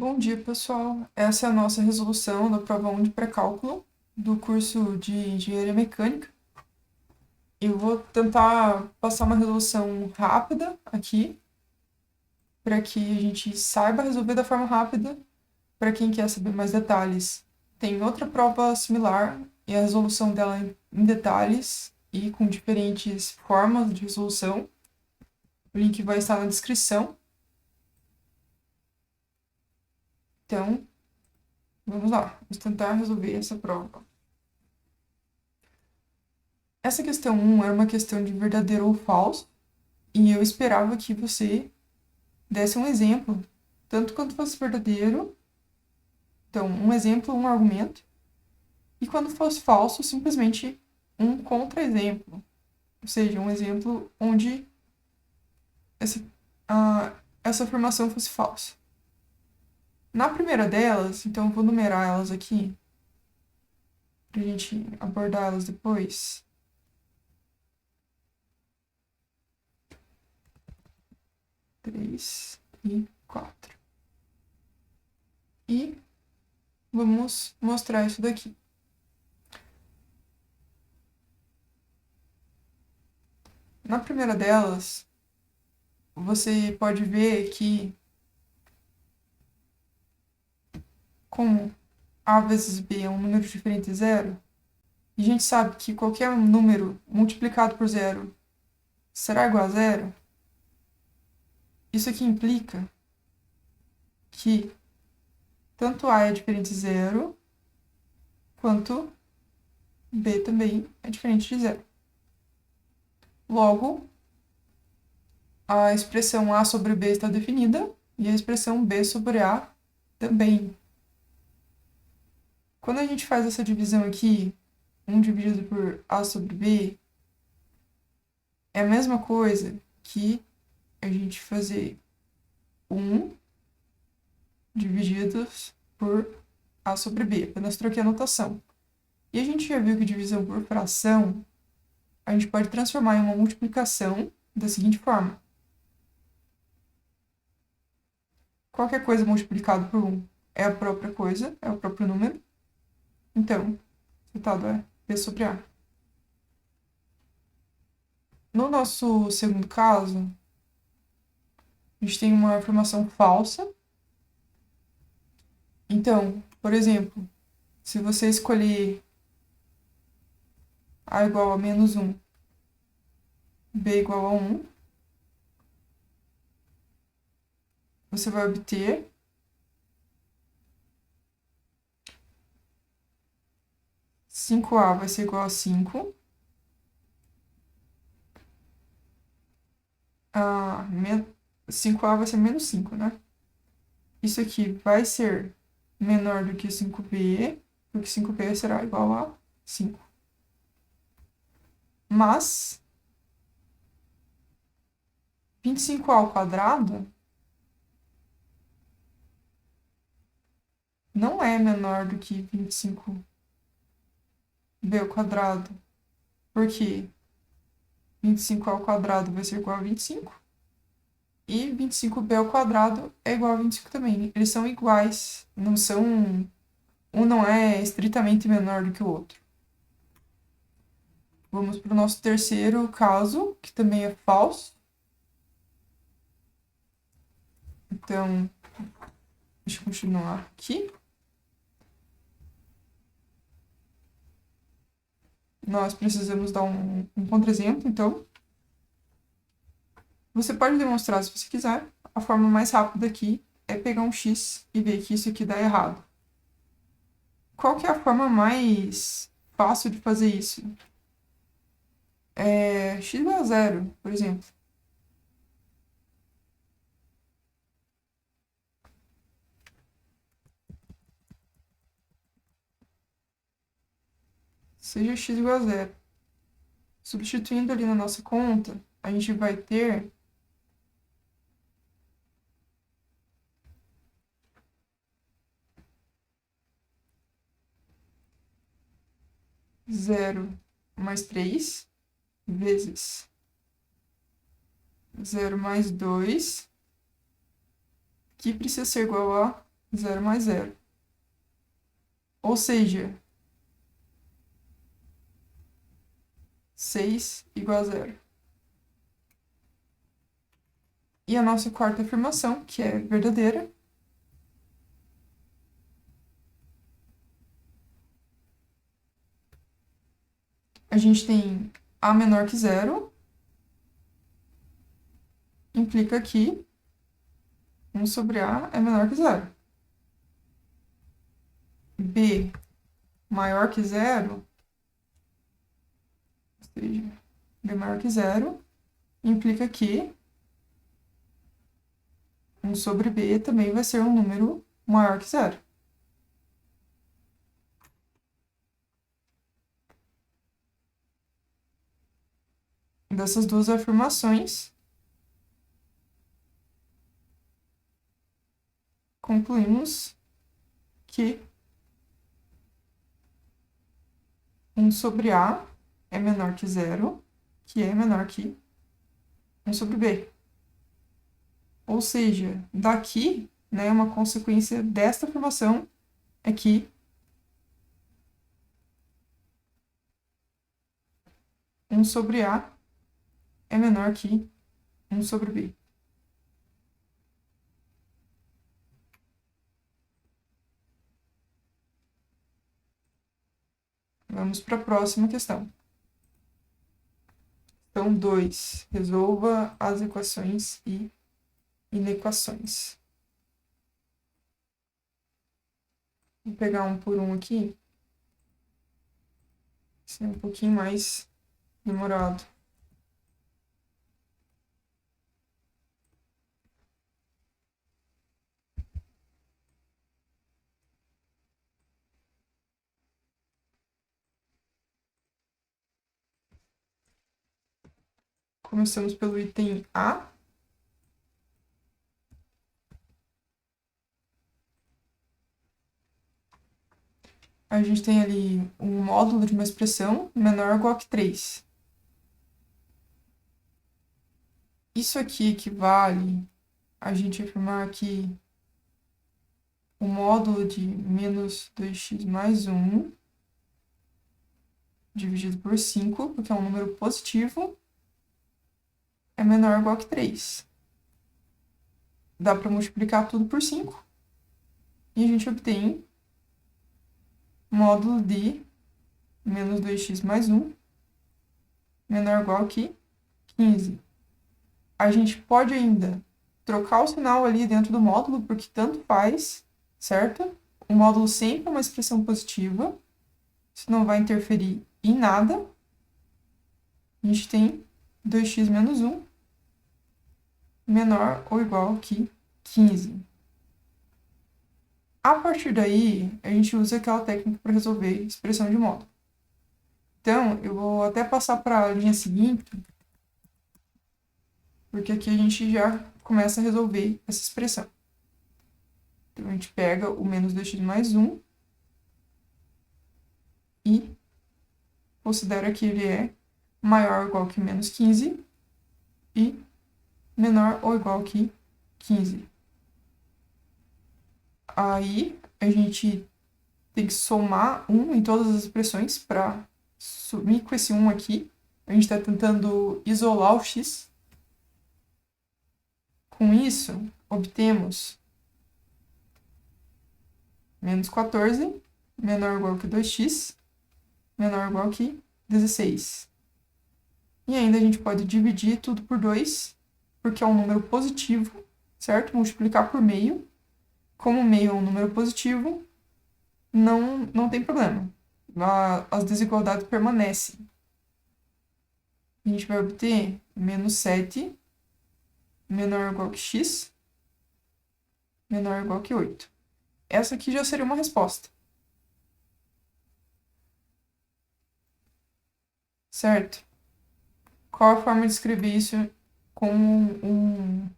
Bom dia, pessoal. Essa é a nossa resolução da prova 1 de pré-cálculo do curso de Engenharia Mecânica. Eu vou tentar passar uma resolução rápida aqui, para que a gente saiba resolver da forma rápida. Para quem quer saber mais detalhes, tem outra prova similar e a resolução dela em detalhes e com diferentes formas de resolução. O link vai estar na descrição. Então, vamos lá, vamos tentar resolver essa prova. Essa questão 1 era uma questão de verdadeiro ou falso, e eu esperava que você desse um exemplo, tanto quanto fosse verdadeiro, então um exemplo, um argumento, e quando fosse falso, simplesmente um contra-exemplo, ou seja, um exemplo onde essa afirmação fosse falsa. Na primeira delas, então eu vou numerar elas aqui, para a gente abordar elas depois. 3 e 4. E vamos mostrar isso daqui. Na primeira delas, você pode ver que, como A vezes B é um número diferente de zero, e a gente sabe que qualquer número multiplicado por zero será igual a zero, isso aqui implica que tanto A é diferente de zero, quanto B também é diferente de zero. Logo, a expressão A sobre B está definida, e a expressão B sobre A também. Quando a gente faz essa divisão aqui, 1 dividido por A sobre B, é a mesma coisa que a gente fazer 1 divididos por A sobre B. Apenas troquei a notação. E a gente já viu que divisão por fração, a gente pode transformar em uma multiplicação da seguinte forma. Qualquer coisa multiplicado por 1 é a própria coisa, é o próprio número. Então, o resultado é B sobre A. No nosso segundo caso, a gente tem uma afirmação falsa. Então, por exemplo, se você escolher A igual a menos 1, B igual a 1, você vai obter cinco a vai ser igual a 5, 5a vai ser menos 5, né? Isso aqui vai ser menor do que 5b, porque 5b será igual a 5. Mas 25a ao quadrado não é menor do que 25b ao quadrado, porque 25a ao quadrado vai ser igual a 25, e 25b ao quadrado é igual a 25 também. Eles são iguais, não são... Um não é estritamente menor do que o outro. Vamos para o nosso terceiro caso, que também é falso. Então, deixa eu continuar aqui. Nós precisamos dar um contra-exemplo, então. Você pode demonstrar, se você quiser. A forma mais rápida aqui é pegar um x e ver que isso aqui dá errado. Qual que é a forma mais fácil de fazer isso? X igual a zero, por exemplo. Seja x igual a zero. Substituindo ali na nossa conta, a gente vai ter 0 mais 3 vezes 0 mais 2, que precisa ser igual a 0 mais 0. Ou seja, 6 igual a 0. E a nossa quarta afirmação, que é verdadeira, a gente tem A menor que 0, implica que 1 sobre A é menor que 0. B maior que 0, ou seja, B maior que 0, implica que 1 sobre B também vai ser um número maior que 0. Dessas duas afirmações, concluímos que 1 sobre A é menor que 0, que é menor que 1 sobre B. Ou seja, daqui, né, uma consequência desta afirmação é que 1 sobre A é menor que 1 sobre B. Vamos para a próxima questão. Questão 2. Resolva as equações e inequações. Vou pegar um por um aqui. Esse é um pouquinho mais demorado. Começamos pelo item A. A gente tem ali um módulo de uma expressão menor ou igual que 3. Isso aqui equivale a gente afirmar que o módulo de menos 2x mais 1 dividido por 5, porque é um número positivo, é menor ou igual que 3. Dá para multiplicar tudo por 5 e a gente obtém módulo de menos 2x mais 1 menor ou igual que 15. A gente pode ainda trocar o sinal ali dentro do módulo, porque tanto faz, certo? O módulo sempre é uma expressão positiva, isso não vai interferir em nada. A gente tem 2x menos 1 menor ou igual que 15. A partir daí, a gente usa aquela técnica para resolver expressão de módulo. Então, eu vou até passar para a linha seguinte, porque aqui a gente já começa a resolver essa expressão. Então, a gente pega o menos 2x mais 1 e considera que ele é maior ou igual que menos 15 e menor ou igual que 15. Aí, a gente tem que somar 1 em todas as expressões para sumir com esse 1 aqui. A gente está tentando isolar o x. Com isso, obtemos menos 14, menor ou igual que 2x, menor ou igual que 16. E ainda a gente pode dividir tudo por 2, porque é um número positivo, certo? Multiplicar por meio. Como meio é um número positivo, não tem problema. As desigualdades permanecem. A gente vai obter menos 7 menor ou igual que x, menor ou igual que 8. Essa aqui já seria uma resposta. Certo? Qual a forma de escrever isso como um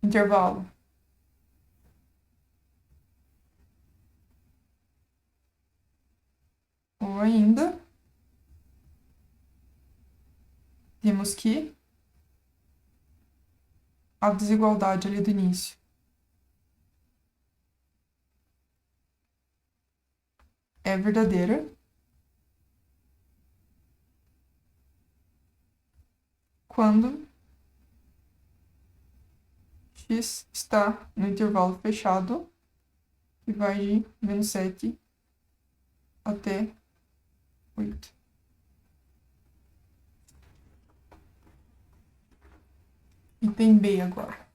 intervalo? Ou ainda, temos que a desigualdade ali do início é verdadeira quando x está no intervalo fechado, que vai de -7 até 8. Item B agora.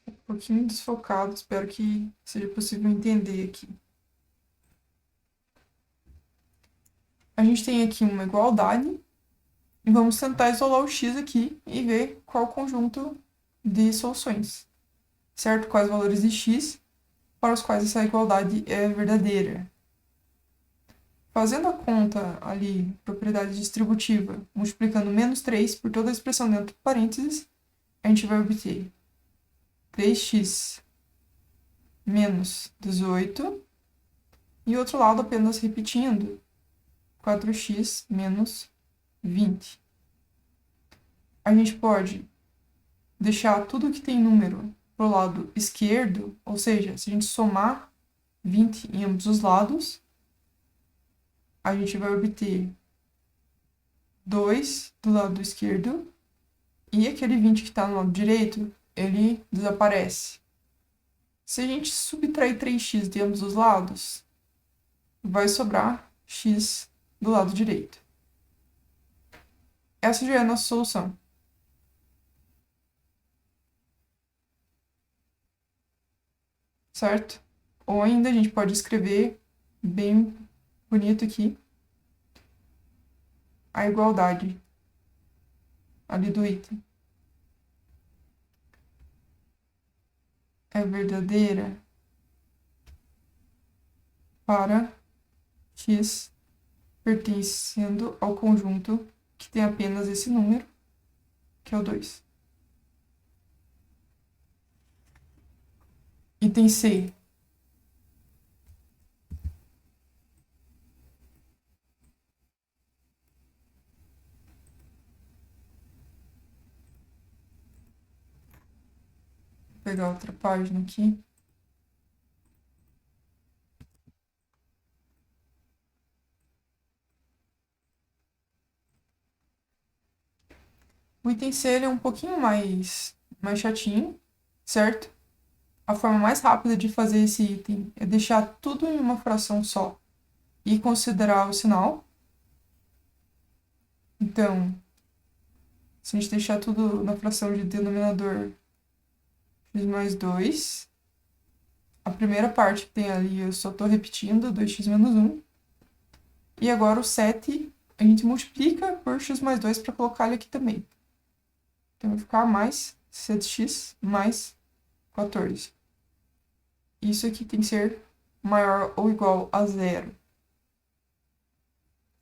Um pouquinho desfocado, espero que seja possível entender aqui. A gente tem aqui uma igualdade e vamos tentar isolar o x aqui e ver qual o conjunto de soluções, certo? Quais valores de x para os quais essa igualdade é verdadeira. Fazendo a conta ali, propriedade distributiva, multiplicando -3 por toda a expressão dentro do parênteses, a gente vai obter 3x menos 18, e o outro lado apenas repetindo, 4x menos 20. A gente pode deixar tudo que tem número para o lado esquerdo, ou seja, se a gente somar 20 em ambos os lados, a gente vai obter 2 do lado esquerdo, e aquele 20 que está no lado direito, ele desaparece. Se a gente subtrair 3x de ambos os lados, vai sobrar x do lado direito. Essa já é a nossa solução. Certo? Ou ainda a gente pode escrever bem bonito aqui a igualdade ali do item. É verdadeira para x pertencendo ao conjunto que tem apenas esse número, que é o 2. Item C. Vou pegar outra página aqui. O item C ele é um pouquinho mais chatinho, certo? A forma mais rápida de fazer esse item é deixar tudo em uma fração só e considerar o sinal. Então, se a gente deixar tudo na fração de denominador x mais 2, a primeira parte que tem ali eu só estou repetindo, 2x menos 1. E agora o 7 a gente multiplica por x mais 2 para colocar ele aqui também. Então vai ficar mais 7x mais 14. Isso aqui tem que ser maior ou igual a 0.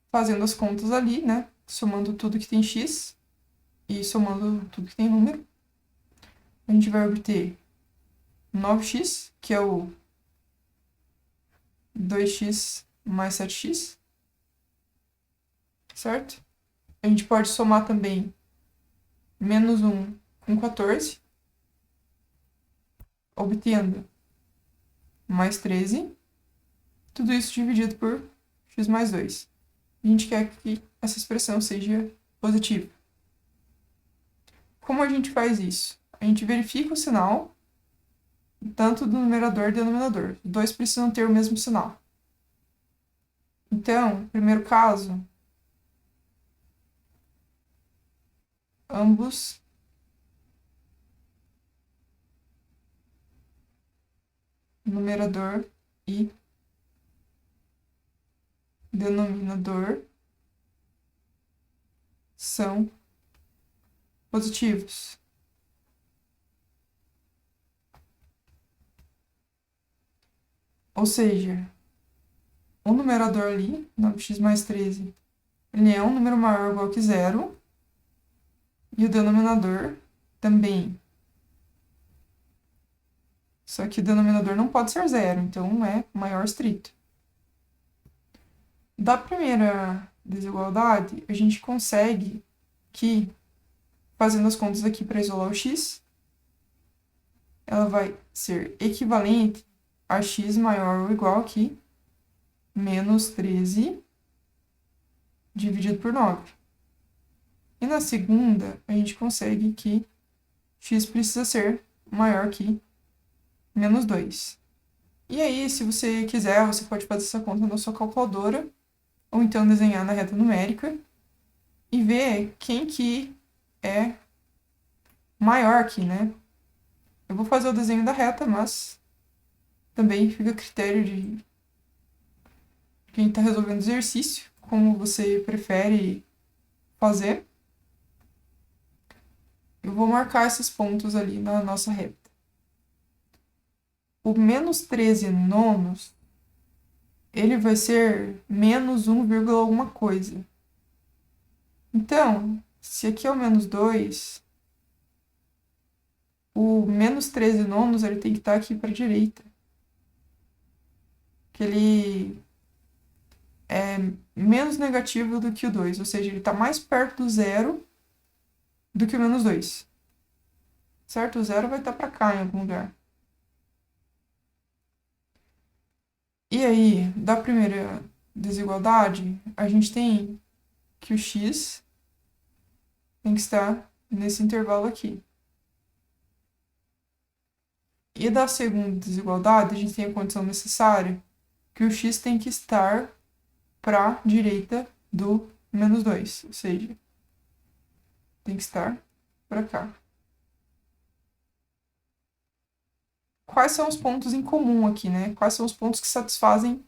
Fazendo as contas ali, né? Somando tudo que tem x e somando tudo que tem número, a gente vai obter 9x, que é o 2x mais 7x, certo? A gente pode somar também menos 1 com 14, obtendo mais 13, tudo isso dividido por x mais 2. A gente quer que essa expressão seja positiva. Como a gente faz isso? A gente verifica o sinal, tanto do numerador e denominador. Os dois precisam ter o mesmo sinal. Então, primeiro caso, ambos numerador e denominador são positivos. Ou seja, o numerador ali, 9x mais 13, ele é um número maior ou igual que zero, e o denominador também. Só que o denominador não pode ser zero, então é maior estrito. Da primeira desigualdade, a gente consegue que, fazendo as contas aqui para isolar o x, ela vai ser equivalente a x maior ou igual que menos 13 dividido por 9. E na segunda, a gente consegue que x precisa ser maior que menos 2. E aí, se você quiser, você pode fazer essa conta na sua calculadora, ou então desenhar na reta numérica, e ver quem que é maior aqui, né? Eu vou fazer o desenho da reta, mas também fica a critério de quem está resolvendo o exercício, como você prefere fazer. Eu vou marcar esses pontos ali na nossa reta. O menos 13 nonos, ele vai ser menos 1, alguma coisa. Então, se aqui é o menos 2, o menos 13 nonos ele tem que estar aqui para a direita. Que ele é menos negativo do que o 2, ou seja, ele está mais perto do zero do que o menos 2. Certo? O zero vai estar para cá em algum lugar. E aí, da primeira desigualdade, a gente tem que o x tem que estar nesse intervalo aqui. E da segunda desigualdade, a gente tem a condição necessária que o x tem que estar para a direita do menos 2, ou seja, tem que estar para cá. Quais são os pontos em comum aqui, né? Quais são os pontos que satisfazem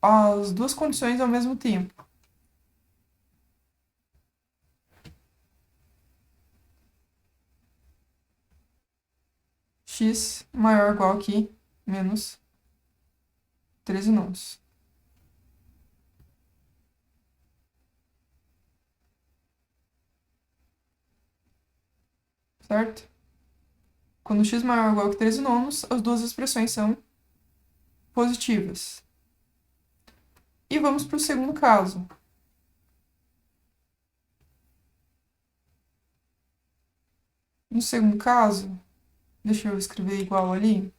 as duas condições ao mesmo tempo? X maior ou igual que menos 13 nonos. Certo? Quando x maior ou igual que 13 nonos, as duas expressões são positivas. E vamos para o segundo caso. No segundo caso, deixa eu escrever igual ali.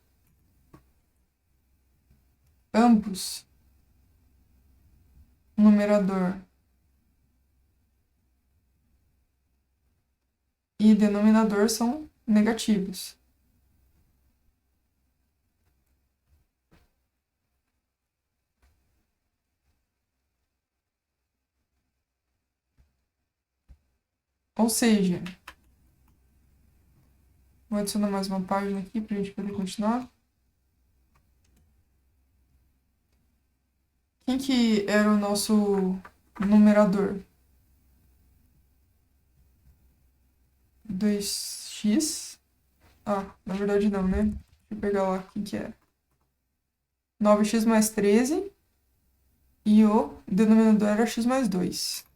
Ambos, numerador e denominador, são negativos. Ou seja, vou adicionar mais uma página aqui para a gente poder continuar. Quem que era o nosso numerador? 2x. Ah, na verdade não, né? Deixa eu pegar lá quem que é. 9x mais 13. E o denominador era x mais 2.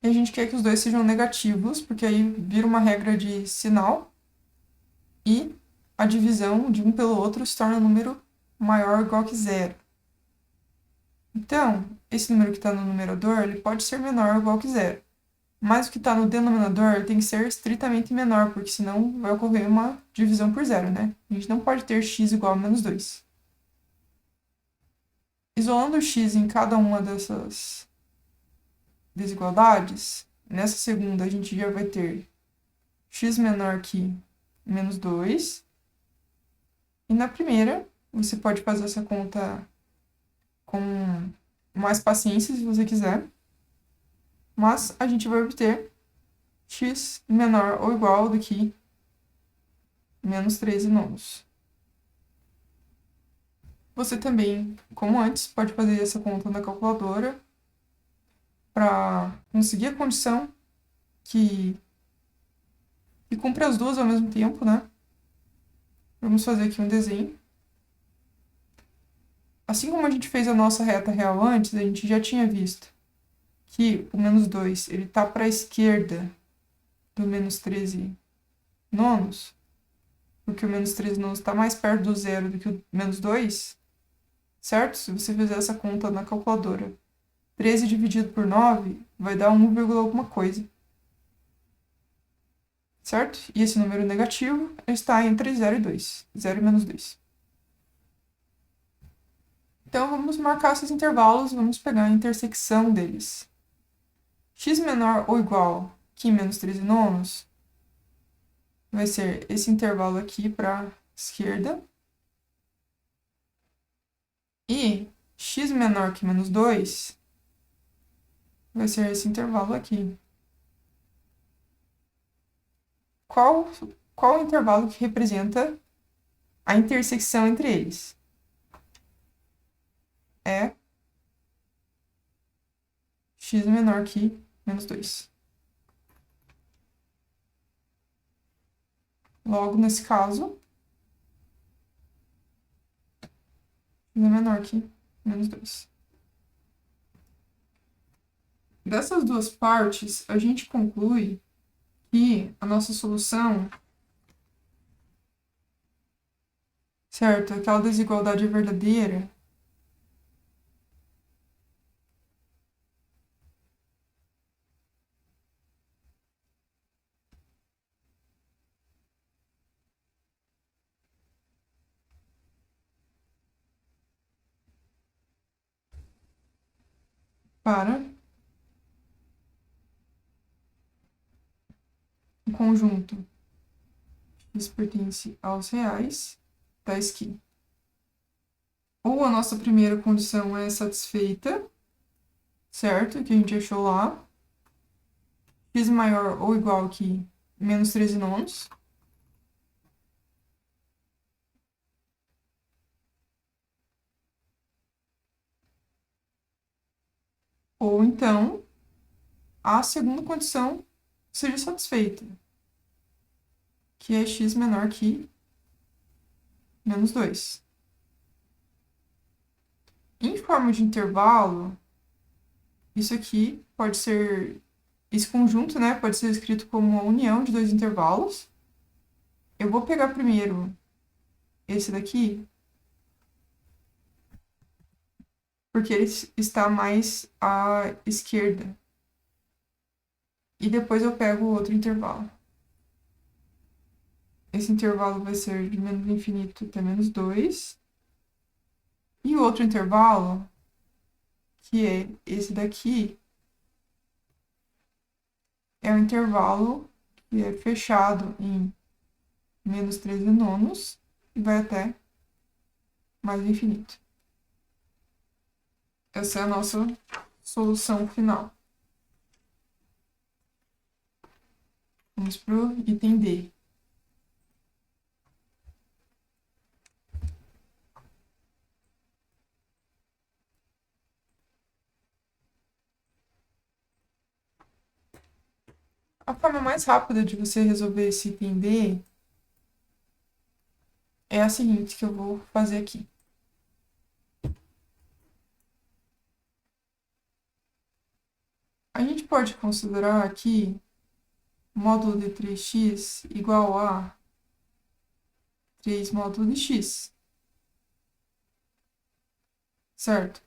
E a gente quer que os dois sejam negativos, porque aí vira uma regra de sinal. E a divisão de um pelo outro se torna um número maior ou igual que zero. Então, esse número que está no numerador, ele pode ser menor ou igual que zero. Mas o que está no denominador tem que ser estritamente menor, porque senão vai ocorrer uma divisão por zero, né? A gente não pode ter x igual a menos 2. Isolando o x em cada uma dessas desigualdades, nessa segunda a gente já vai ter x menor que menos 2. E na primeira, você pode fazer essa conta com mais paciência, se você quiser. Mas a gente vai obter x menor ou igual do que menos 13 nonos. Você também, como antes, pode fazer essa conta na calculadora para conseguir a condição que cumpre as duas ao mesmo tempo, né? Vamos fazer aqui um desenho. Assim como a gente fez a nossa reta real antes, a gente já tinha visto que o menos 2 ele está para a esquerda do menos 13 nonos, porque o menos 13 nonos está mais perto do zero do que o menos 2, certo? Se você fizer essa conta na calculadora, 13 dividido por 9 vai dar 1, alguma coisa. Certo? E esse número negativo está entre 0 e 2. 0 e menos 2. Então, vamos marcar esses intervalos, vamos pegar a intersecção deles. X menor ou igual que menos 13 nonos vai ser esse intervalo aqui para a esquerda. E x menor que menos 2 vai ser esse intervalo aqui. Qual o intervalo que representa a intersecção entre eles? É x menor que menos 2. Logo, nesse caso, x é menor que menos 2. Dessas duas partes, a gente conclui que a nossa solução, certo, aquela desigualdade é verdadeira, para o conjunto x pertence aos reais da esquina. Ou a nossa primeira condição é satisfeita, certo? Que a gente achou lá. X maior ou igual que menos 13 nonos. Ou então, a segunda condição seja satisfeita, que é x menor que menos 2. Em forma de intervalo, isso aqui pode ser, esse conjunto, né, pode ser escrito como uma união de dois intervalos. Eu vou pegar primeiro esse daqui, porque ele está mais à esquerda. E depois eu pego o outro intervalo. Esse intervalo vai ser de menos infinito até menos 2. E o outro intervalo, que é esse daqui, é o intervalo que é fechado em menos 13 nonos e vai até mais infinito. Essa é a nossa solução final. Vamos para o item D. A forma mais rápida de você resolver esse item D é a seguinte que eu vou fazer aqui. A gente pode considerar aqui módulo de 3x igual a 3 módulo de x. Certo?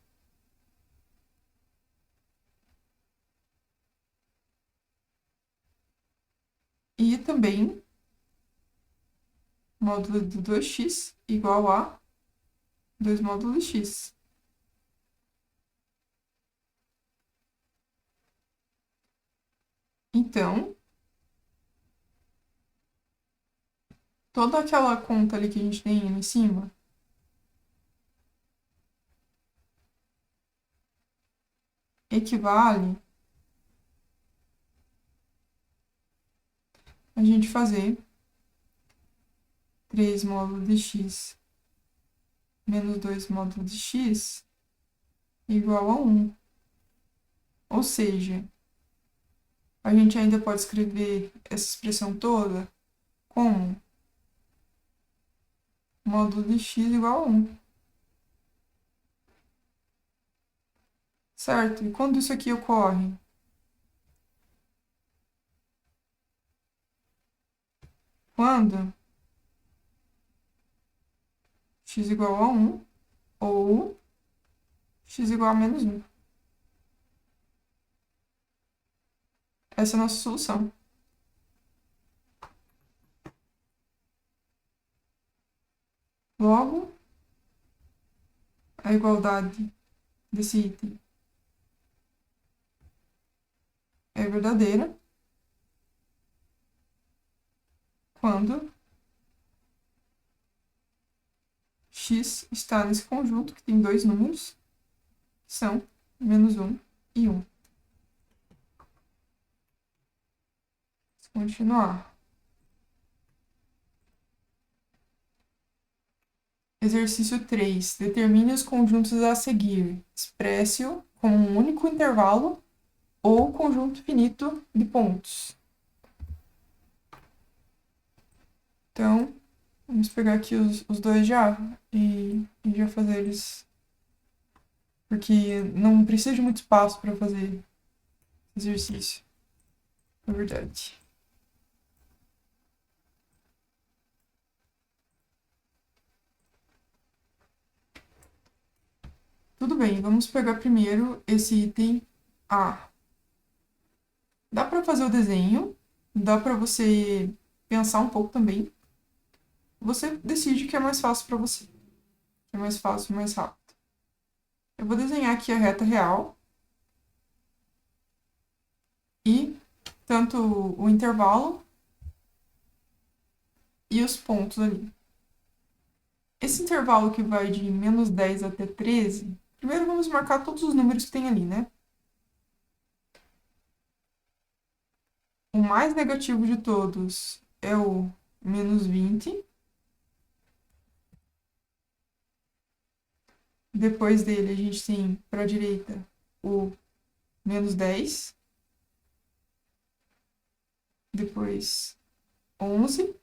E também módulo de 2x igual a 2 módulo de x. Então, toda aquela conta ali que a gente tem ali em cima equivale a gente fazer 3 módulo de x menos 2 módulo de x igual a 1. Ou seja, a gente ainda pode escrever essa expressão toda como módulo de x igual a 1. Certo? E quando isso aqui ocorre? Quando x igual a 1 ou x igual a menos 1. Essa é a nossa solução. Logo, a igualdade desse item é verdadeira quando x está nesse conjunto, que tem dois números, que são menos 1 e 1. Vamos continuar. Exercício 3. Determine os conjuntos a seguir. Expresse-o como um único intervalo ou conjunto finito de pontos. Então, vamos pegar aqui os dois já e já fazer eles. Porque não precisa de muito espaço para fazer exercício. Na verdade. Tudo bem, vamos pegar primeiro esse item A. Dá para fazer o desenho, dá para você pensar um pouco também. Você decide o que é mais fácil para você. O que é mais fácil e mais rápido. Eu vou desenhar aqui a reta real. E tanto o intervalo e os pontos ali. Esse intervalo que vai de menos 10 até 13, primeiro vamos marcar todos os números que tem ali, né? O mais negativo de todos é o menos 20. Depois dele, a gente tem para a direita o menos 10. Depois 11,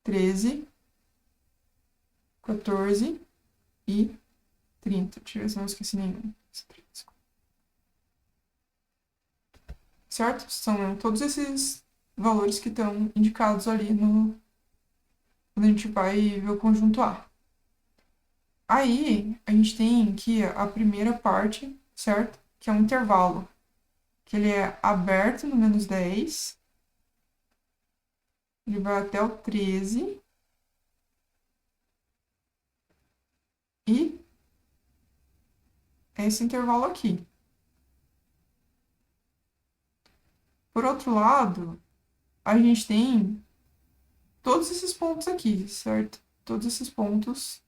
13, 14 e 30. Deixa eu ver se não esqueci nenhum. Certo? São todos esses valores que estão indicados ali no quando a gente vai ver o conjunto A. Aí, a gente tem aqui a primeira parte, certo? Que é um intervalo. Que ele é aberto no menos 10. Ele vai até o 13. E esse intervalo aqui. Por outro lado, a gente tem todos esses pontos aqui, certo? Todos esses pontos.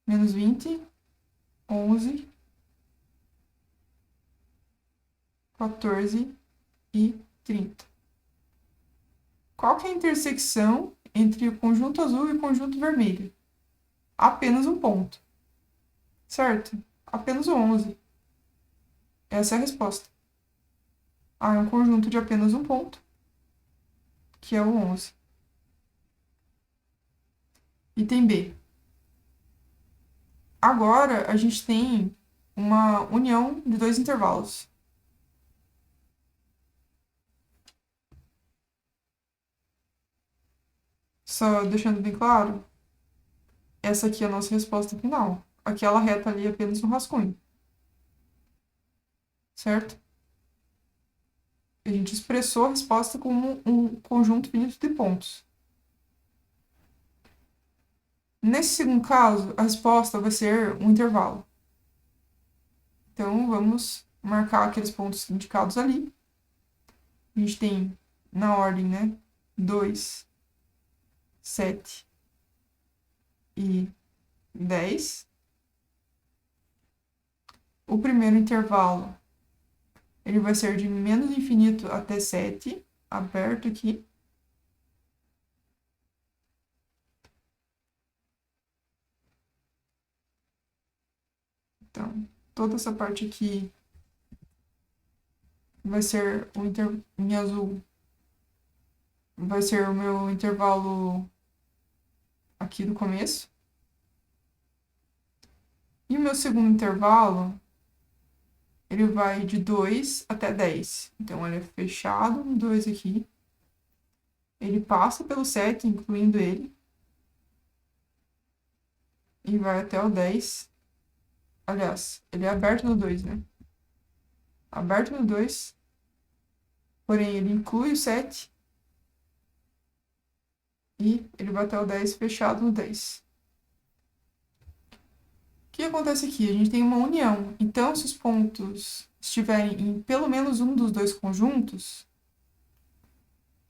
Menos 20, 11, 14 e 30. Qual que é a intersecção entre o conjunto azul e o conjunto vermelho? Apenas um ponto. Certo? Apenas o 11. Essa é a resposta. A é um conjunto de apenas um ponto, que é o 11. Item B. Agora, a gente tem uma união de dois intervalos. Só deixando bem claro, essa aqui é a nossa resposta final. Aquela reta ali é apenas um rascunho. Certo? A gente expressou a resposta como um conjunto finito de pontos. Nesse segundo caso, a resposta vai ser um intervalo. Então, vamos marcar aqueles pontos indicados ali. A gente tem, na ordem, né? 2, 7 e 10. O primeiro intervalo, ele vai ser de menos infinito até 7, aberto aqui. Então, toda essa parte aqui vai ser em azul, vai ser o meu intervalo aqui do começo. E o meu segundo intervalo, ele vai de 2 até 10. Então, ele é fechado no 2 aqui. Ele passa pelo 7, incluindo ele. E vai até o 10. Aliás, ele é aberto no 2, né? Aberto no 2. Porém, ele inclui o 7. E ele vai até o 10 fechado no 10. O que acontece aqui? A gente tem uma união. Então, se os pontos estiverem em pelo menos um dos dois conjuntos,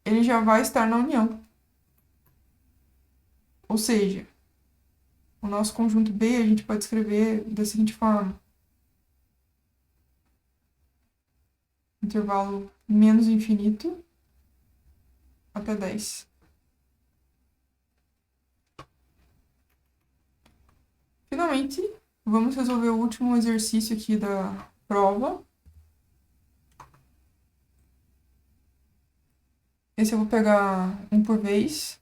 ele já vai estar na união. Ou seja, o nosso conjunto B a gente pode escrever da seguinte forma. Intervalo menos infinito até 10. Finalmente, vamos resolver o último exercício aqui da prova. Esse eu vou pegar um por vez.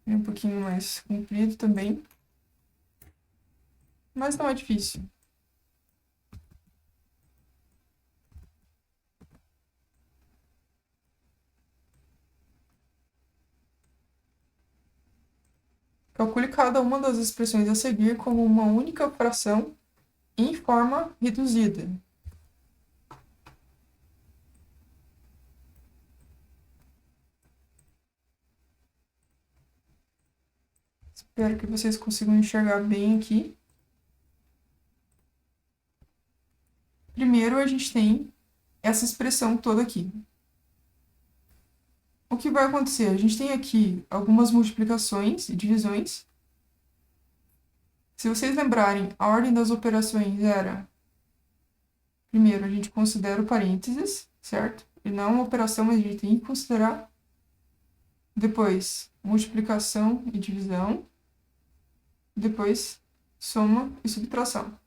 Um pouquinho mais comprido também. Mas não é difícil. Calcule cada uma das expressões a seguir como uma única fração em forma reduzida. Espero que vocês consigam enxergar bem aqui. Primeiro, a gente tem essa expressão toda aqui. O que vai acontecer? A gente tem aqui algumas multiplicações e divisões. Se vocês lembrarem, a ordem das operações era... Primeiro, a gente considera o parênteses, certo? E não uma operação, mas a gente tem que considerar. Depois, multiplicação e divisão. Depois, soma e subtração.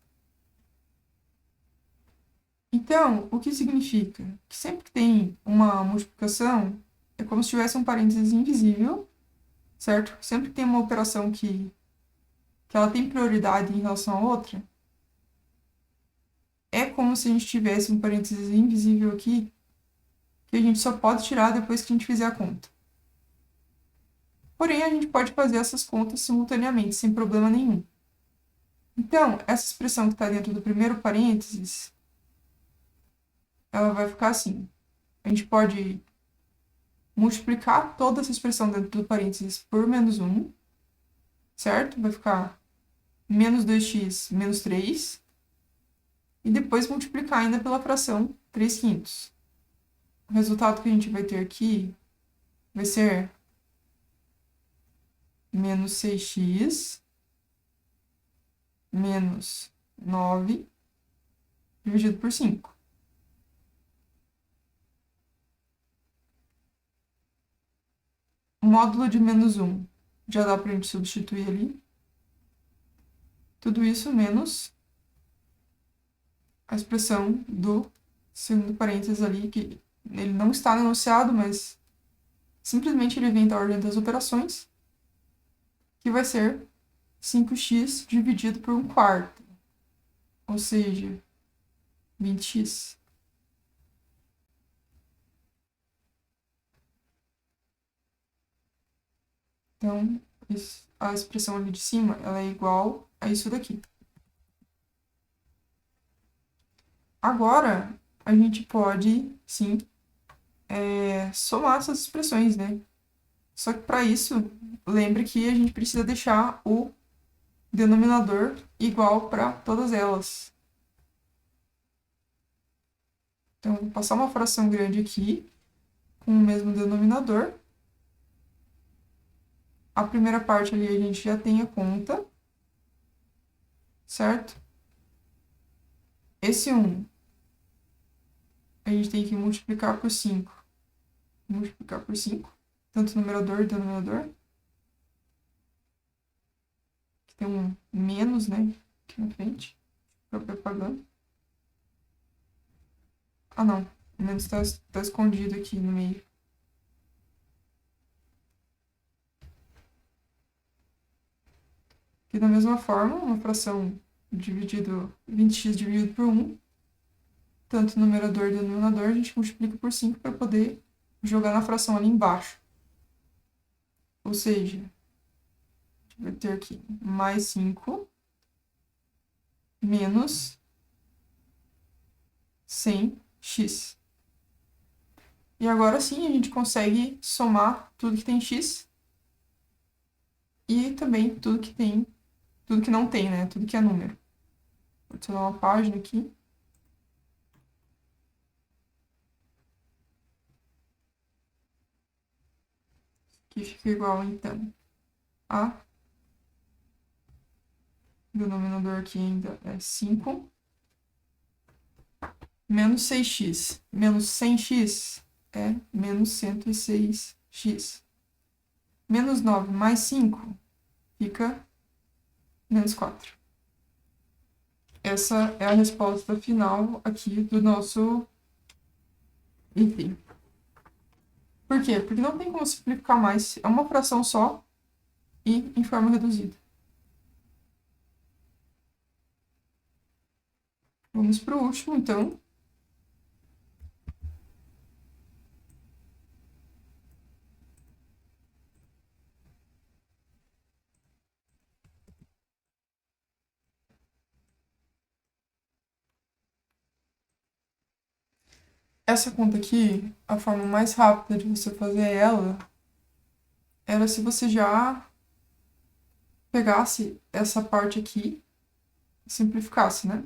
Então, o que significa? Que sempre que tem uma multiplicação, é como se tivesse um parênteses invisível, certo? Sempre que tem uma operação que ela tem prioridade em relação a outra, é como se a gente tivesse um parênteses invisível aqui, que a gente só pode tirar depois que a gente fizer a conta. Porém, a gente pode fazer essas contas simultaneamente, sem problema nenhum. Então, essa expressão que está dentro do primeiro parênteses, ela vai ficar assim. A gente pode multiplicar toda essa expressão dentro do parênteses por menos 1, certo? Vai ficar menos 2x menos 3. E depois multiplicar ainda pela fração 3/5. O resultado que a gente vai ter aqui vai ser menos 6x menos 9 dividido por 5. O módulo de menos 1 já dá para a gente substituir ali. Tudo isso menos a expressão do segundo parênteses ali, que ele não está no enunciado, mas simplesmente ele vem da ordem das operações, que vai ser 5x dividido por 1/4, ou seja, 20x. Então, a expressão ali de cima, ela é igual a isso daqui. Agora, a gente pode, sim, somar essas expressões, né? Só que para isso, lembre que a gente precisa deixar o denominador igual para todas elas. Então, vou passar uma fração grande aqui, com o mesmo denominador. A primeira parte ali a gente já tem a conta, certo? Esse 1, a gente tem que multiplicar por 5. Multiplicar por 5, tanto numerador e denominador. Aqui tem um menos, né? Aqui na frente, para propaganda. Ah, não. O menos está escondido aqui no meio. E da mesma forma, uma fração 20x dividido por 1, tanto numerador e denominador, a gente multiplica por 5 para poder jogar na fração ali embaixo. Ou seja, a gente vai ter aqui mais 5 menos 100x. E agora sim a gente consegue somar tudo que tem x e também tudo que não tem, né? Tudo que é número. Vou adicionar uma página aqui. Que fica igual, então, a denominador aqui ainda é 5 menos 6x menos 100x é menos 106x. Menos 9 mais 5 fica menos 4. Essa é a resposta final aqui do nosso item. Por quê? Porque não tem como simplificar mais. É uma fração só e em forma reduzida. Vamos para o último, então. Essa conta aqui, a forma mais rápida de você fazer ela era se você já pegasse essa parte aqui e simplificasse, né?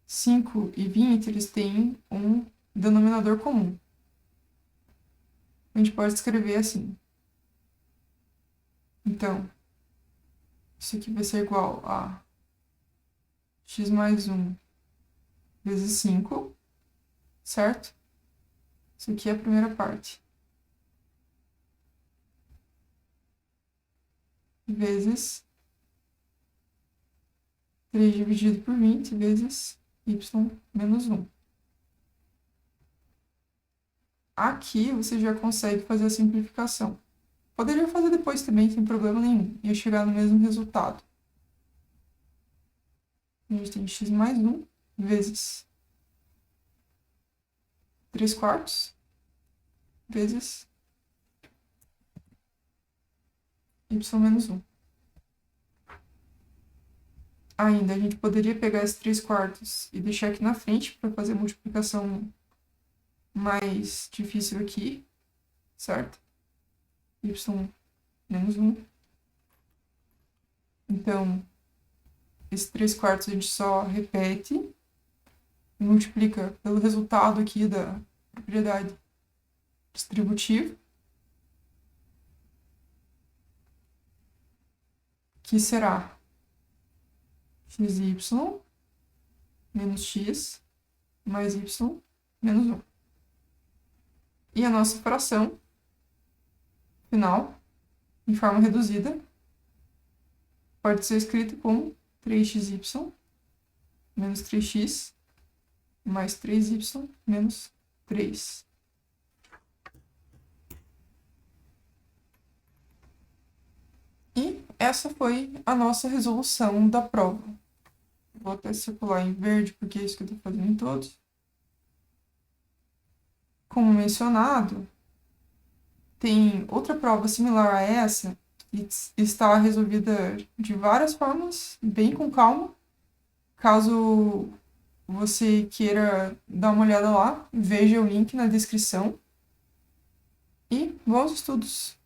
5 e 20, eles têm um denominador comum. A gente pode escrever assim. Então, isso aqui vai ser igual a x mais 1 vezes 5, certo? Isso aqui é a primeira parte. Vezes 3 dividido por 20 vezes y menos 1. Aqui você já consegue fazer a simplificação. Poderia fazer depois também, sem problema nenhum. Ia chegar no mesmo resultado. A gente tem x mais 1 vezes 3 quartos vezes y menos 1. Ainda, a gente poderia pegar esses 3 quartos e deixar aqui na frente para fazer a multiplicação mais difícil aqui, certo? Y menos 1. Então, esses 3 quartos a gente só repete e multiplica pelo resultado aqui da propriedade distributiva, que será xy menos x mais y menos 1. E a nossa fração final, em forma reduzida, pode ser escrita como 3xy menos 3x mais 3y menos 3. E essa foi a nossa resolução da prova. Vou até circular em verde, porque é isso que eu estou fazendo em todos. Como mencionado, tem outra prova similar a essa, e está resolvida de várias formas, bem com calma. Caso você queira dar uma olhada lá, veja o link na descrição. E bons estudos!